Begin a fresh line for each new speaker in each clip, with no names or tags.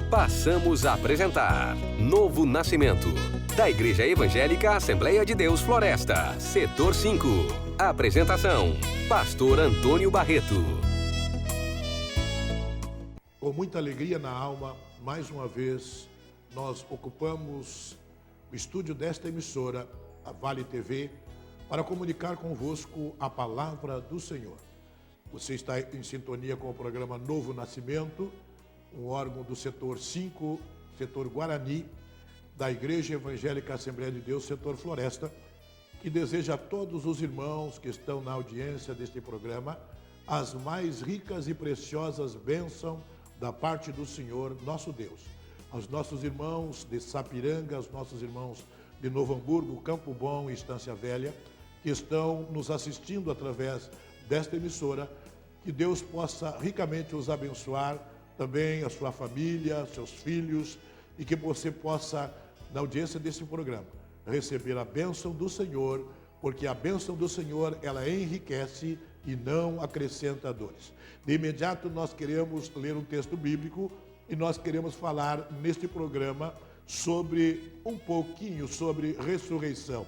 Passamos a apresentar Novo Nascimento, da Igreja Evangélica Assembleia de Deus Floresta, Setor 5. Apresentação, Pastor Antônio Barreto.
Com muita alegria na alma, mais uma vez, nós ocupamos o estúdio desta emissora, a Vale TV, para comunicar convosco a palavra do Senhor. Você está em sintonia com o programa Novo Nascimento, um órgão do Setor 5, Setor Guarani, da Igreja Evangélica Assembleia de Deus, Setor Floresta, que deseja a todos os irmãos que estão na audiência deste programa as mais ricas e preciosas bênçãos da parte do Senhor, nosso Deus. Aos nossos irmãos de Sapiranga, aos nossos irmãos de Novo Hamburgo, Campo Bom e Estância Velha, que estão nos assistindo através desta emissora, que Deus possa ricamente os abençoar, também a sua família, seus filhos, e que você possa, na audiência desse programa, receber a bênção do Senhor, porque a bênção do Senhor, ela enriquece e não acrescenta dores. De imediato, nós queremos ler um texto bíblico e nós queremos falar neste programa sobre um pouquinho sobre ressurreição.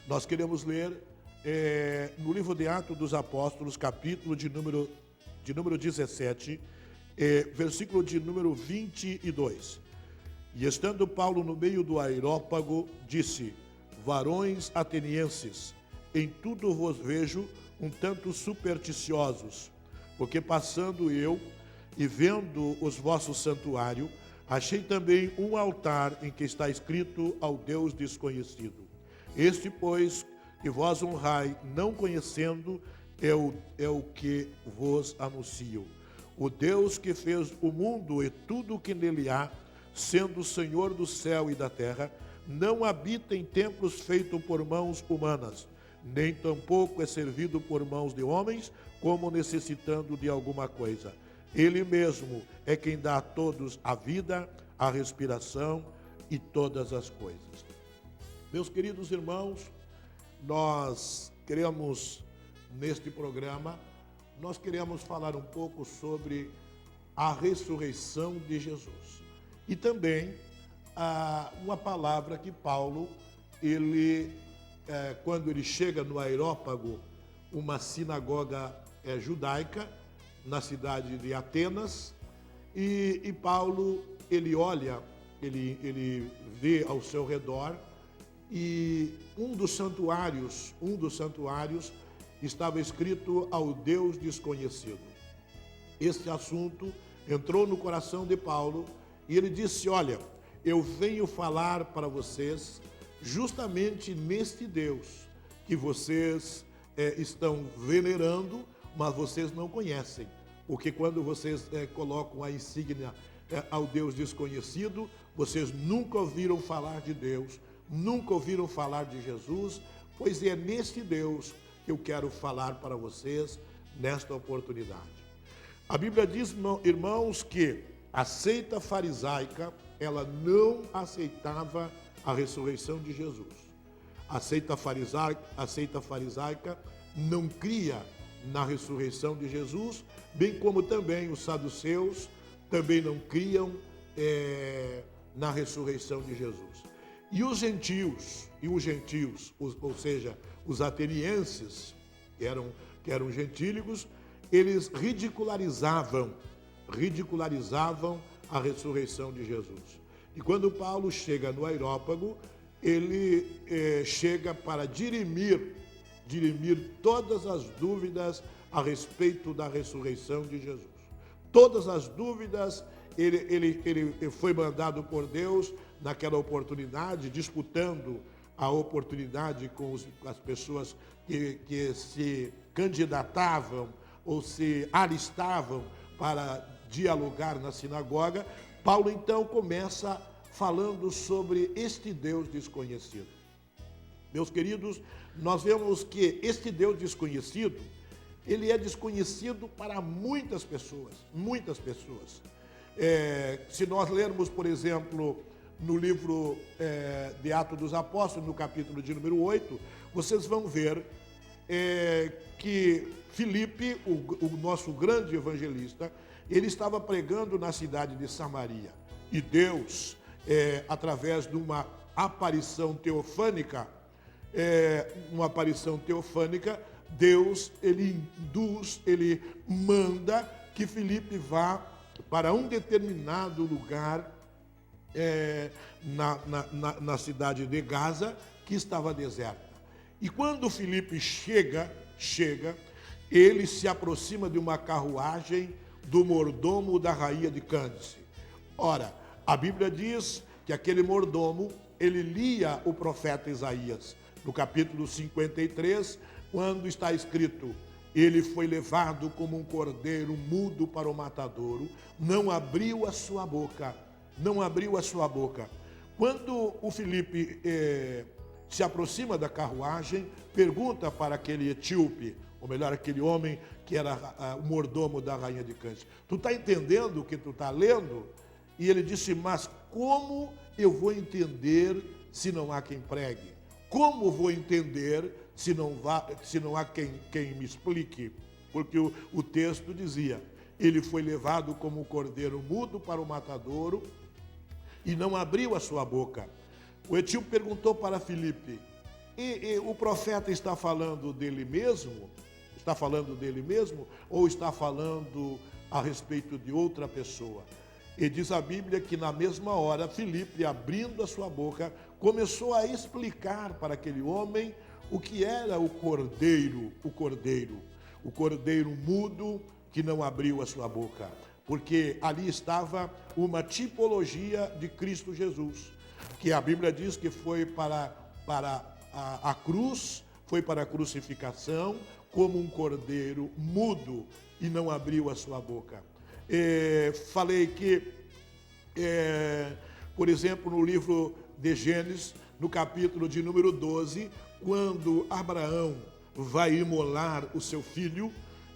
Nós queremos ler no livro de Atos dos Apóstolos, capítulo de número 17, versículo de número 22. E estando Paulo no meio do Areópago, disse: varões atenienses, em tudo vos vejo um tanto supersticiosos, porque passando eu e vendo os vossos santuários, achei também um altar em que está escrito ao Deus desconhecido. Este, pois, que vós honrai, não conhecendo, é o que vos anuncio. O Deus que fez o mundo e tudo o que nele há, sendo o Senhor do céu e da terra, não habita em templos feitos por mãos humanas, nem tampouco é servido por mãos de homens, como necessitando de alguma coisa. Ele mesmo é quem dá a todos a vida, a respiração e todas as coisas. Meus queridos irmãos, nós queremos, neste programa, nós queremos falar um pouco sobre a ressurreição de Jesus. E também uma palavra que Paulo, quando ele chega no Areópago, uma sinagoga judaica, na cidade de Atenas, e Paulo, ele olha, ele vê ao seu redor, e um dos santuários estava escrito ao Deus desconhecido. Este assunto entrou no coração de Paulo e ele disse: olha, eu venho falar para vocês justamente neste Deus que vocês estão venerando, mas vocês não conhecem. Porque quando vocês colocam a insígnia ao Deus desconhecido, vocês nunca ouviram falar de Deus, nunca ouviram falar de Jesus, pois é neste Deus que eu quero falar para vocês nesta oportunidade. A Bíblia diz, irmãos, que a seita farisaica, ela não aceitava a ressurreição de Jesus. A seita farisaica não cria na ressurreição de Jesus, bem como também os saduceus também não criam na ressurreição de Jesus. E os gentios, ou seja, os atenienses, que eram gentílicos, eles ridicularizavam a ressurreição de Jesus. E quando Paulo chega no Areópago, ele chega para dirimir todas as dúvidas a respeito da ressurreição de Jesus. Todas as dúvidas, ele foi mandado por Deus naquela oportunidade, disputando a oportunidade com as pessoas que se candidatavam ou se alistavam para dialogar na sinagoga. Paulo então começa falando sobre este Deus desconhecido. Meus queridos, nós vemos que este Deus desconhecido, ele é desconhecido para muitas pessoas, muitas pessoas. Se nós lermos, por exemplo, no livro de Atos dos Apóstolos, no capítulo de número 8, vocês vão ver que Filipe, o nosso grande evangelista, ele estava pregando na cidade de Samaria. E Deus, através de uma aparição teofânica, Deus, ele induz, ele manda que Filipe vá para um determinado lugar na cidade de Gaza, que estava deserta. E quando Filipe chega, ele se aproxima de uma carruagem do mordomo da rainha de Cândice. Ora, a Bíblia diz que aquele mordomo, ele lia o profeta Isaías, no capítulo 53, quando está escrito: ele foi levado como um cordeiro mudo para o matadouro, não abriu a sua boca. Quando o Filipe se aproxima da carruagem, pergunta para aquele etíope, ou melhor, aquele homem que era o mordomo da rainha de Cândice: tu está entendendo o que tu está lendo? E ele disse: mas como eu vou entender se não há quem pregue? Como vou entender se não há quem me explique? Porque o texto dizia: ele foi levado como um cordeiro mudo para o matadouro e não abriu a sua boca. O etíope perguntou para Filipe: e o profeta está falando dele mesmo? Está falando dele mesmo? Ou está falando a respeito de outra pessoa? E diz a Bíblia que na mesma hora, Filipe, abrindo a sua boca, começou a explicar para aquele homem o que era o cordeiro mudo que não abriu a sua boca. Porque ali estava uma tipologia de Cristo Jesus, que a Bíblia diz que foi para a cruz, foi para a crucificação, como um cordeiro mudo e não abriu a sua boca. Falei que, por exemplo, no livro de Gênesis, no capítulo de número 12, quando Abraão vai imolar o seu filho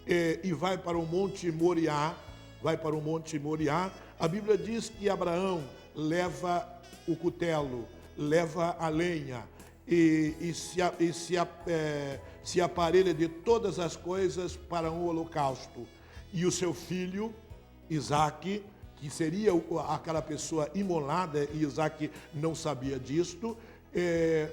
e vai para o Monte Moriá, a Bíblia diz que Abraão leva o cutelo, leva a lenha e se aparelha de todas as coisas para um holocausto. E o seu filho Isaque, que seria aquela pessoa imolada, e Isaque não sabia disto,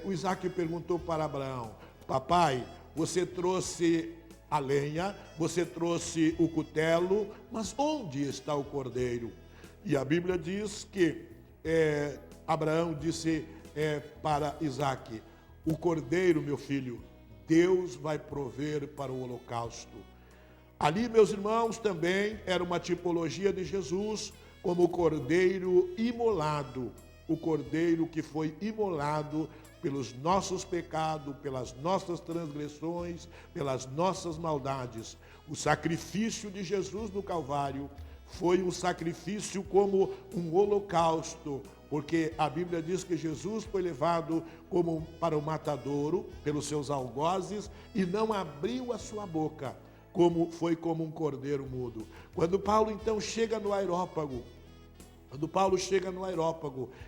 o Isaque perguntou para Abraão: papai, você trouxe a lenha, você trouxe o cutelo, mas onde está o cordeiro? E a Bíblia diz que Abraão disse para Isaque: o cordeiro, meu filho, Deus vai prover para o holocausto. Ali, meus irmãos, também era uma tipologia de Jesus como o cordeiro imolado, o cordeiro que foi imolado pelos nossos pecados, pelas nossas transgressões, pelas nossas maldades. O sacrifício de Jesus no Calvário foi um sacrifício como um holocausto, porque a Bíblia diz que Jesus foi levado para o matadouro pelos seus algozes e não abriu a sua boca, foi como um cordeiro mudo. Quando Paulo então chega no aerópago,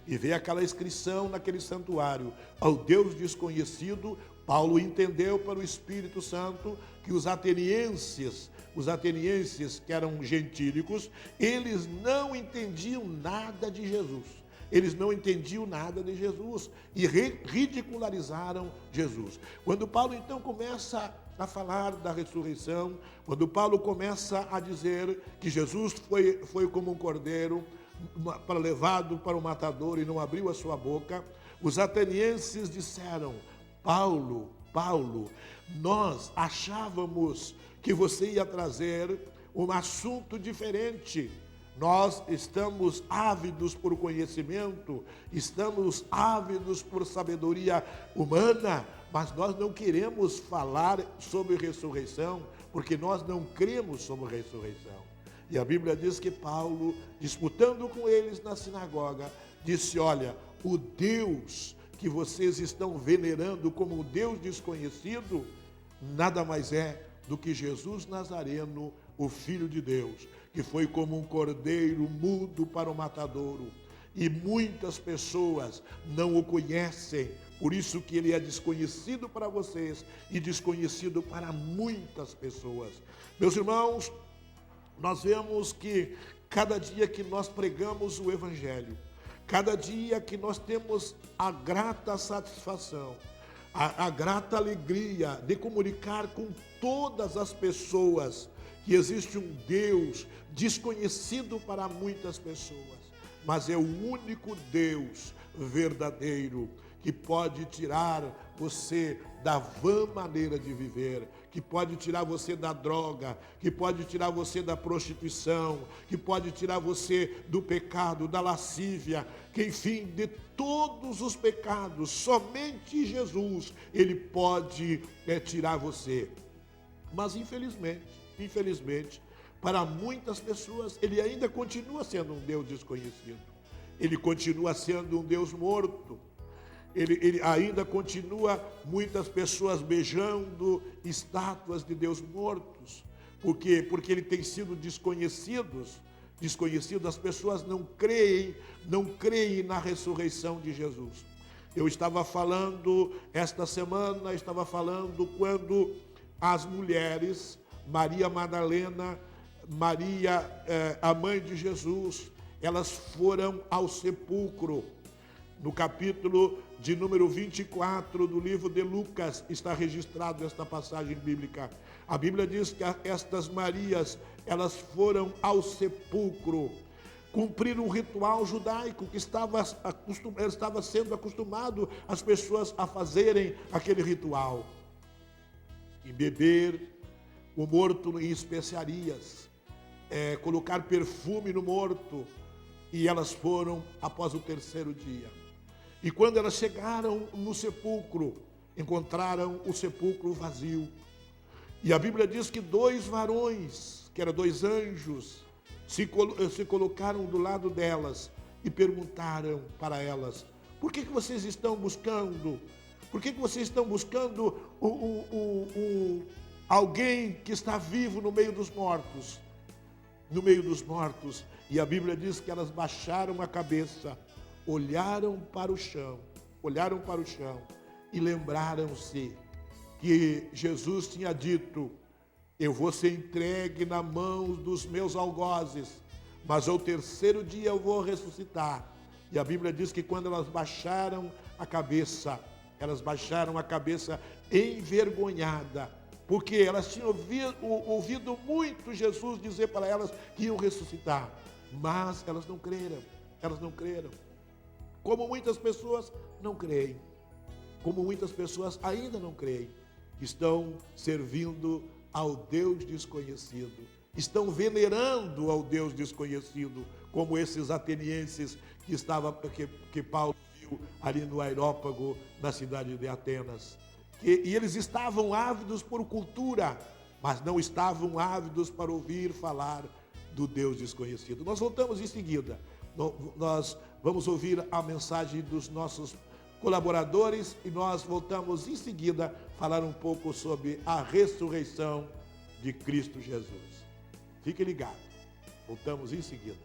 e vê aquela inscrição naquele santuário, ao Deus desconhecido, Paulo entendeu pelo Espírito Santo que os atenienses que eram gentílicos, eles não entendiam nada de Jesus. E ridicularizaram Jesus. Quando Paulo então começa a falar da ressurreição, quando Paulo começa a dizer que Jesus foi como um cordeiro levado para o matador e não abriu a sua boca, os atenienses disseram: Paulo, nós achávamos que você ia trazer um assunto diferente. Nós estamos ávidos por conhecimento, estamos ávidos por sabedoria humana, mas nós não queremos falar sobre ressurreição, porque nós não cremos sobre ressurreição. E a Bíblia diz que Paulo, disputando com eles na sinagoga, disse: olha, o Deus que vocês estão venerando como um Deus desconhecido, nada mais é do que Jesus Nazareno, o Filho de Deus, que foi como um cordeiro mudo para o matadouro. e muitas pessoas não o conhecem. Por isso que ele é desconhecido para vocês e desconhecido para muitas pessoas. Meus irmãos, nós vemos que cada dia que nós pregamos o Evangelho, cada dia que nós temos a grata satisfação, a grata alegria de comunicar com todas as pessoas que existe um Deus desconhecido para muitas pessoas, mas é o único Deus verdadeiro que pode tirar você da vã maneira de viver, que pode tirar você da droga, que pode tirar você da prostituição, que pode tirar você do pecado, da lascívia, que enfim, de todos os pecados, somente Jesus, ele pode tirar você. Mas infelizmente, para muitas pessoas, ele ainda continua sendo um Deus desconhecido. Ele continua sendo um Deus morto. Ele ainda continua muitas pessoas beijando estátuas de Deus mortos. Por quê? Porque ele tem sido desconhecido, as pessoas não creem na ressurreição de Jesus. Eu estava falando, esta semana, quando as mulheres, Maria Madalena, Maria, a mãe de Jesus, elas foram ao sepulcro. No capítulo de número 24 do livro de Lucas está registrado esta passagem bíblica. A Bíblia diz que estas Marias, elas foram ao sepulcro, cumprir um ritual judaico que estava sendo acostumado as pessoas a fazerem aquele ritual. E beber o morto em especiarias, colocar perfume no morto. E elas foram após o terceiro dia. E quando elas chegaram no sepulcro, encontraram o sepulcro vazio. E a Bíblia diz que 2 varões, que eram 2 anjos, se colocaram do lado delas e perguntaram para elas: por que vocês estão buscando? Por que vocês estão buscando alguém que está vivo no meio dos mortos? No meio dos mortos. E a Bíblia diz que elas baixaram a cabeça, olharam para o chão e lembraram-se que Jesus tinha dito: eu vou ser entregue na mão dos meus algozes, mas ao terceiro dia eu vou ressuscitar. E a Bíblia diz que quando elas baixaram a cabeça envergonhada, porque elas tinham ouvido muito Jesus dizer para elas que iam ressuscitar, mas elas não creram. Como muitas pessoas não creem, como muitas pessoas ainda não creem, estão servindo ao Deus desconhecido, estão venerando ao Deus desconhecido, como esses atenienses que Paulo viu ali no Areópago, na cidade de Atenas. E eles estavam ávidos por cultura, mas não estavam ávidos para ouvir falar do Deus desconhecido. Nós voltamos em seguida. Nós vamos ouvir a mensagem dos nossos colaboradores e nós voltamos em seguida falar um pouco sobre a ressurreição de Cristo Jesus. Fique ligado. Voltamos em seguida.